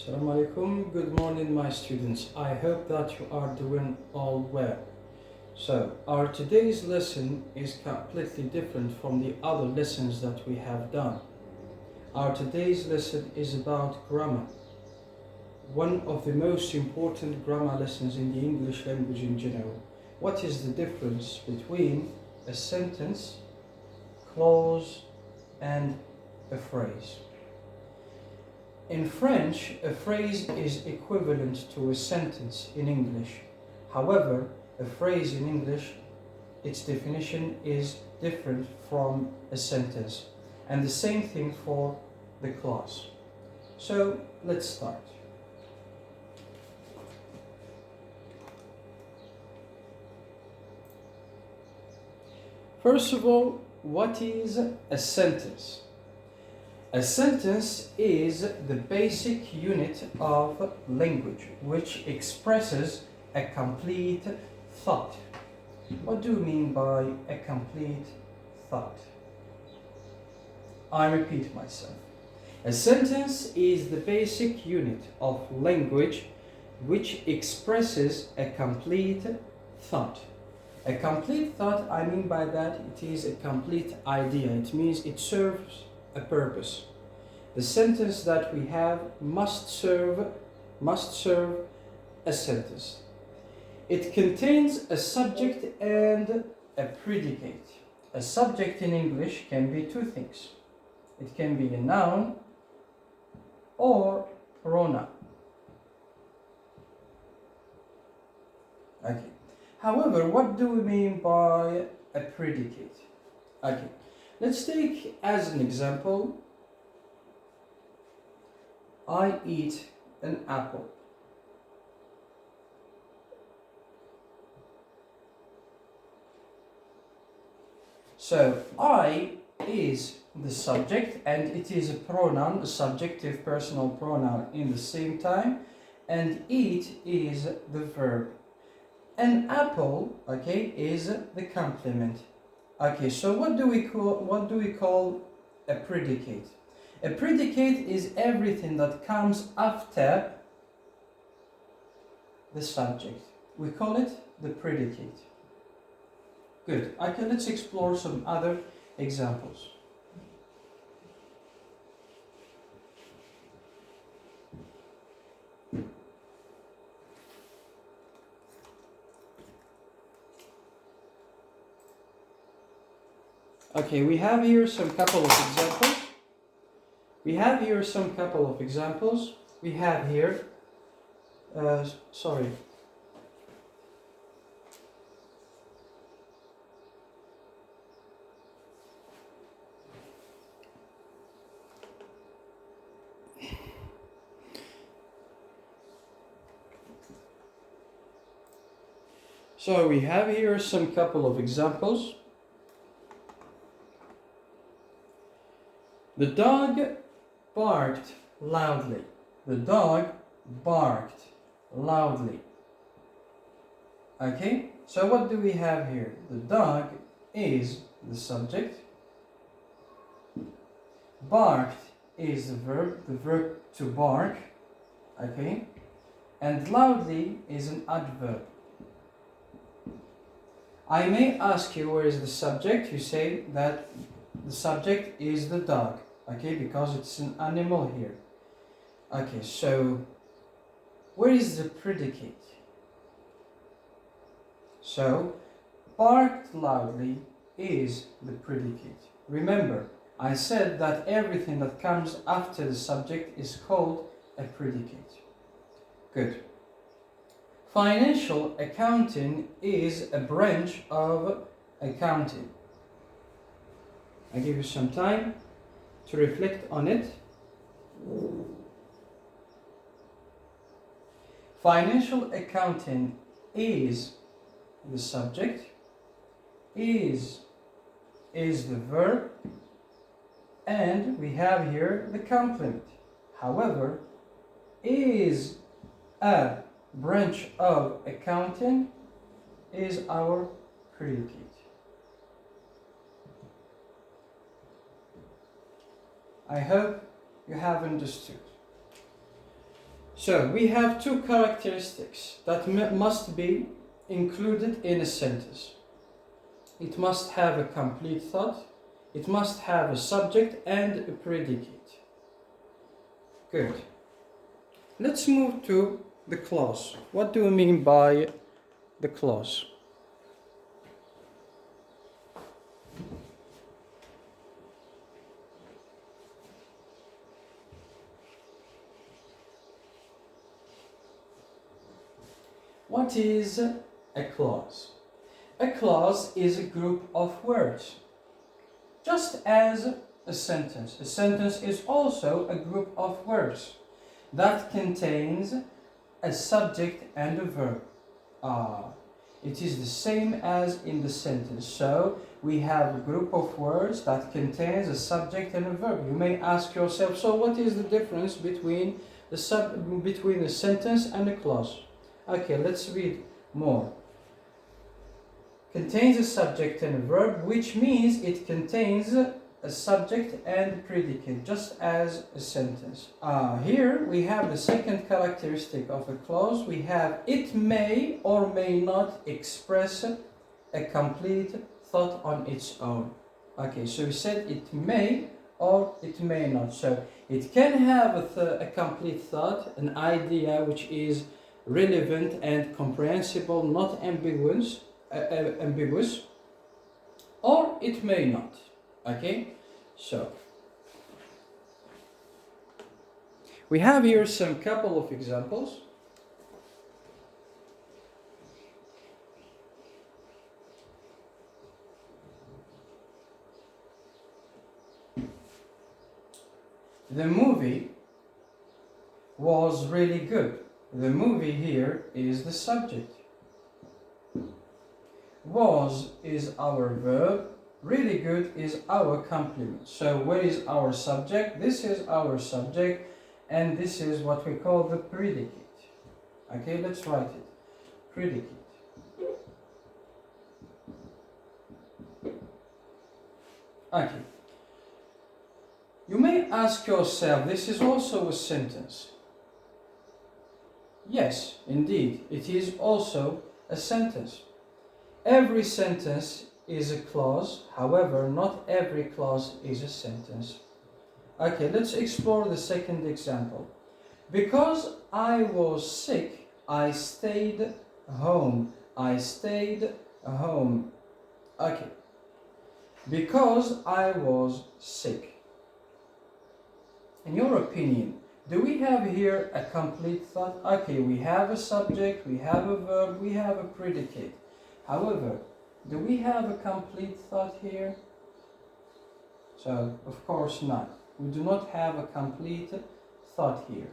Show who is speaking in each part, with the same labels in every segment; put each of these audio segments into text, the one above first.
Speaker 1: Assalamu alaikum. Good morning, my students. I hope that you are doing all well. So, our today's lesson is completely different from the other lessons that we have done. Our today's lesson is about grammar. One of the most important grammar lessons in the English language in general. What is the difference between a sentence, clause, and a phrase? In French, a phrase is equivalent to a sentence in English. However, a phrase in English, its definition is different from a sentence. And the same thing for the clause. So, let's start. First of all, what is a sentence? A sentence is the basic unit of language which expresses a complete thought. What do you mean by a complete thought? I repeat myself. A sentence is the basic unit of language which expresses a complete thought. A complete thought, I mean by that, it is a complete idea. It means it serves a purpose. The sentence that we have must serve a sentence. It contains a subject and a predicate. A subject in English can be two things. It can be a noun or pronoun. Okay. However, what do we mean by a predicate? Okay. Let's take as an example, I eat an apple. So, I is the subject and it is a pronoun, a subjective personal pronoun in the same time, and eat is the verb. An apple, okay, is the complement. Okay, so what do we call a predicate? A predicate is everything that comes after the subject. We call it the predicate. Good. Okay, let's explore some other examples. Okay, we have here some couple of examples. We have here sorry. So we have here some couple of examples. The dog barked loudly. The dog barked loudly. Okay, so what do we have here? The dog is the subject. Barked is the verb to bark. Okay, and loudly is an adverb. I may ask you where is the subject. You say that the subject is the dog, okay, because it's an animal here. Okay, so where is the predicate? So, barked loudly is the predicate. Remember, I said that everything that comes after the subject is called a predicate. Good. Financial accounting is a branch of accounting. I give you some time to reflect on it. Financial accounting is the subject, is the verb, and we have here the complement. However, is a branch of accounting is our predicate. I hope you have understood. So we have two characteristics that must be included in a sentence. It must have a complete thought, it must have a subject and a predicate. Good. Let's move to the clause. What do we mean by the clause? What is a clause? A clause is a group of words, just as a sentence. A sentence is also a group of words that contains a subject and a verb. It is the same as in the sentence. So we have a group of words that contains a subject and a verb. You may ask yourself, so what is the difference between a sentence and a clause? Okay, let's read more. Contains a subject and a verb, which means it contains a subject and predicate, just as a sentence. Here we have the second characteristic of a clause. We have it may or may not express a complete thought on its own. Okay, so we said it may or it may not. So it can have a complete thought, an idea which is relevant and comprehensible, not ambiguous, or it may not. Okay, so we have here some couple of examples. The movie was really good. The movie here is the subject. Was is our verb. Really good is our complement. So where is our subject? This is our subject, and this is what we call the predicate. Okay, let's write it. Predicate. Okay. You may ask yourself, this is also a sentence. Yes, indeed, it is also a sentence. Every sentence is a clause, however, not every clause is a sentence. Okay, let's explore the second example. Because I was sick, I stayed home. I stayed home. Okay. Because I was sick. In your opinion, do we have here a complete thought? Okay, we have a subject, we have a verb, we have a predicate. However, do we have a complete thought here? So, of course not. We do not have a complete thought here.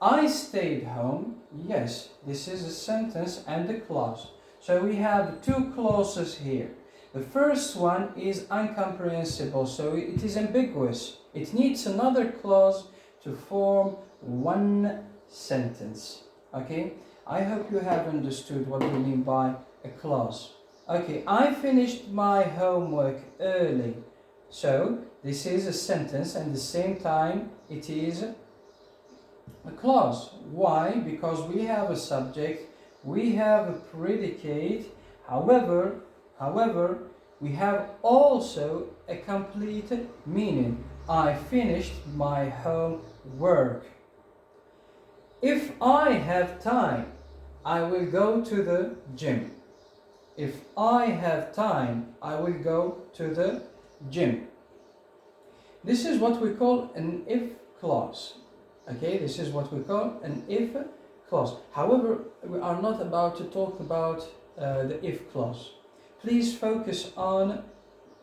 Speaker 1: I stayed home. Yes, this is a sentence and a clause. So we have two clauses here. The first one is incomprehensible, so it is ambiguous. It needs another clause to form one sentence. Okay? I hope you have understood what we mean by a clause. Okay, I finished my homework early. So this is a sentence, and at the same time it is a clause. Why? Because we have a subject, we have a predicate. However, we have also a complete meaning. I finished my homework. If I have time, I will go to the gym. If I have time, I will go to the gym. This is what we call an if clause. Okay, this is what we call an if clause. However, we are not about to talk about the if clause. Please focus on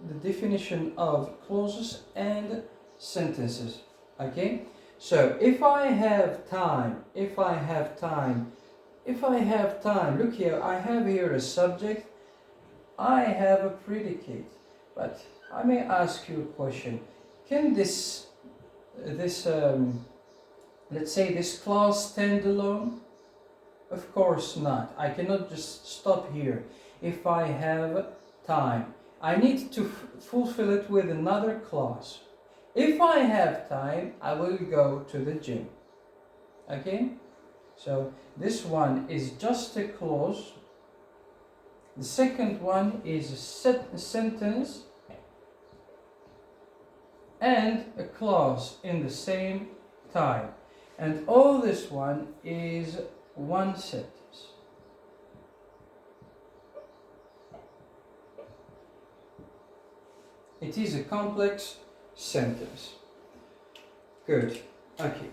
Speaker 1: the definition of clauses and sentences. Okay, so if I have time, look here, I have here a subject, I have a predicate, but I may ask you a question. Can this let's say this clause stand alone? Of course not. I cannot just stop here. If I have time, I need to fulfill it with another clause. If I have time, I will go to the gym. Okay, so this one is just a clause. The second one is a sentence and a clause in the same time. And all this one is one sentence. It is a complex sentence. Good. Okay.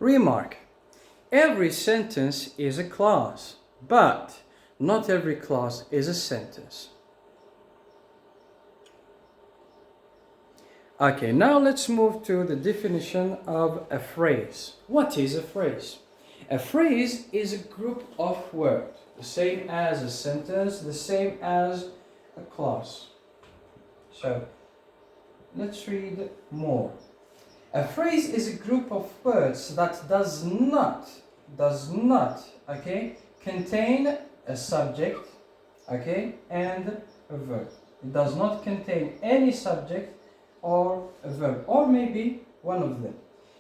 Speaker 1: Remark. Every sentence is a clause, but not every clause is a sentence. Okay, now let's move to the definition of a phrase. What is a phrase? A phrase is a group of words, the same as a sentence, the same as a clause. So, let's read more. A phrase is a group of words that does not, okay, contain a subject, okay, and a verb. It does not contain any subject or a verb, or maybe one of them.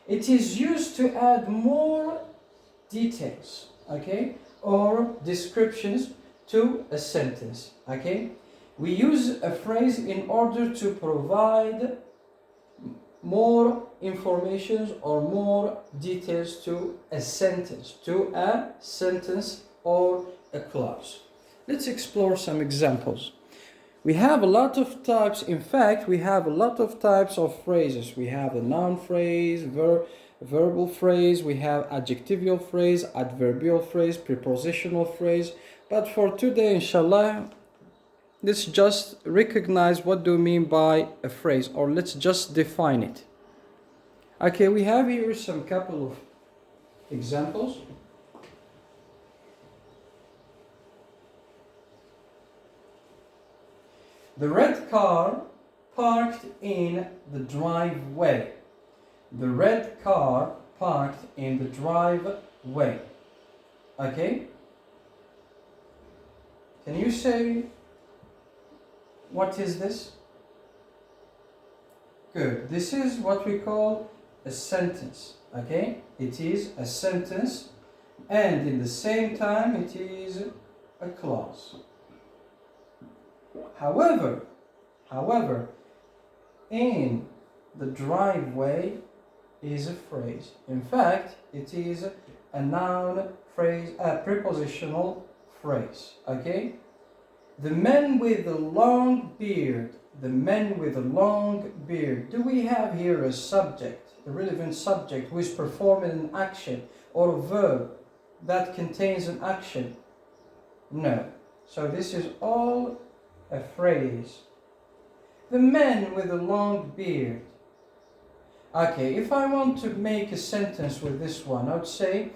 Speaker 1: It is used to add more details, okay, or descriptions to a sentence, okay. We use a phrase in order to provide more information or more details to a sentence or a clause. Let's explore some examples. We have a lot of types. In fact, we have a lot of types of phrases. We have a noun phrase, verbal phrase, we have adjectival phrase, adverbial phrase, prepositional phrase. But for today, inshallah, let's just recognize what do we mean by a phrase, or let's just define it. Okay, we have here some couple of examples. The red car parked in the driveway. The red car parked in the driveway. Okay? Can you say what is this? Good. This is what we call a sentence. Okay? It is a sentence, and in the same time it is a clause. However, in the driveway is a phrase. In fact, it is a noun phrase, a prepositional phrase. Okay? The men with the long beard. The men with a long beard. Do we have here a subject, a relevant subject who is performing an action, or a verb that contains an action? No. So this is all a phrase. The men with a long beard. Okay, if I want to make a sentence with this one, I would say,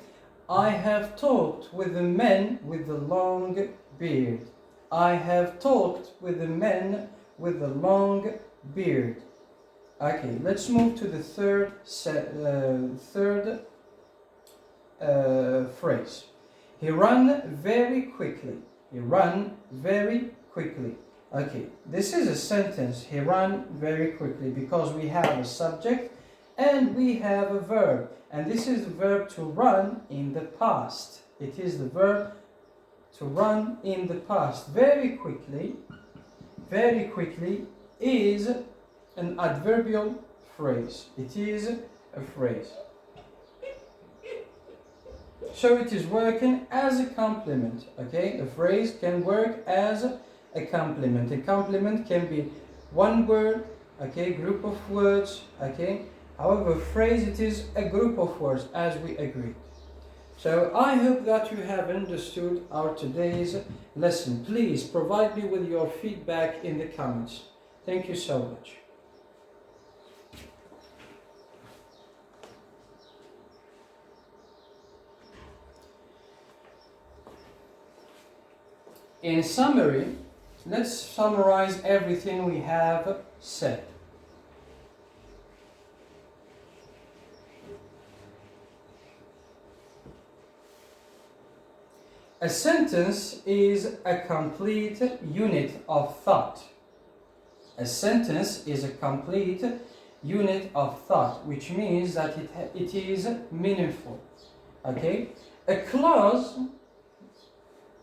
Speaker 1: I have talked with the men with the long beard. I have talked with the men with the long beard. Okay, let's move to the third phrase. He ran very quickly. He ran very quickly. Okay, this is a sentence. He ran very quickly, because we have a subject and we have a verb. And this is the verb to run in the past. It is the verb to run in the past. Very quickly is an adverbial phrase. It is a phrase. So it is working as a complement. Okay, a phrase can work as a complement. A complement can be one word, okay, group of words, okay. However, phrase, it is a group of words, as we agreed. So I hope that you have understood our today's lesson. Please provide me with your feedback in the comments. Thank you so much. In summary, let's summarize everything we have said. A sentence is a complete unit of thought. A sentence is a complete unit of thought, which means that it is meaningful. Okay? A clause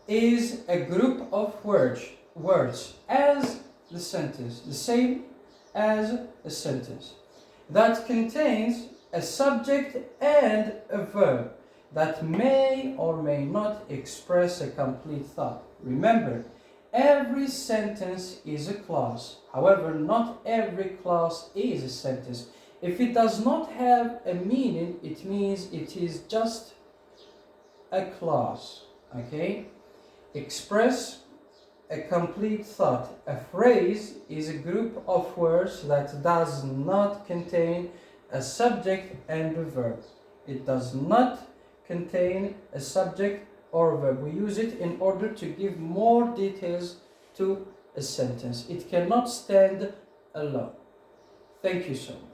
Speaker 1: is a group of words as the sentence, the same as a sentence, that contains a subject and a verb that may or may not express a complete thought. Remember, every sentence is a clause. However, not every clause is a sentence. If it does not have a meaning, it means it is just a clause. Okay? Express a complete thought. A phrase is a group of words that does not contain a subject and a verb. It does not contain a subject or verb. We use it in order to give more details to a sentence. It cannot stand alone. Thank you so much.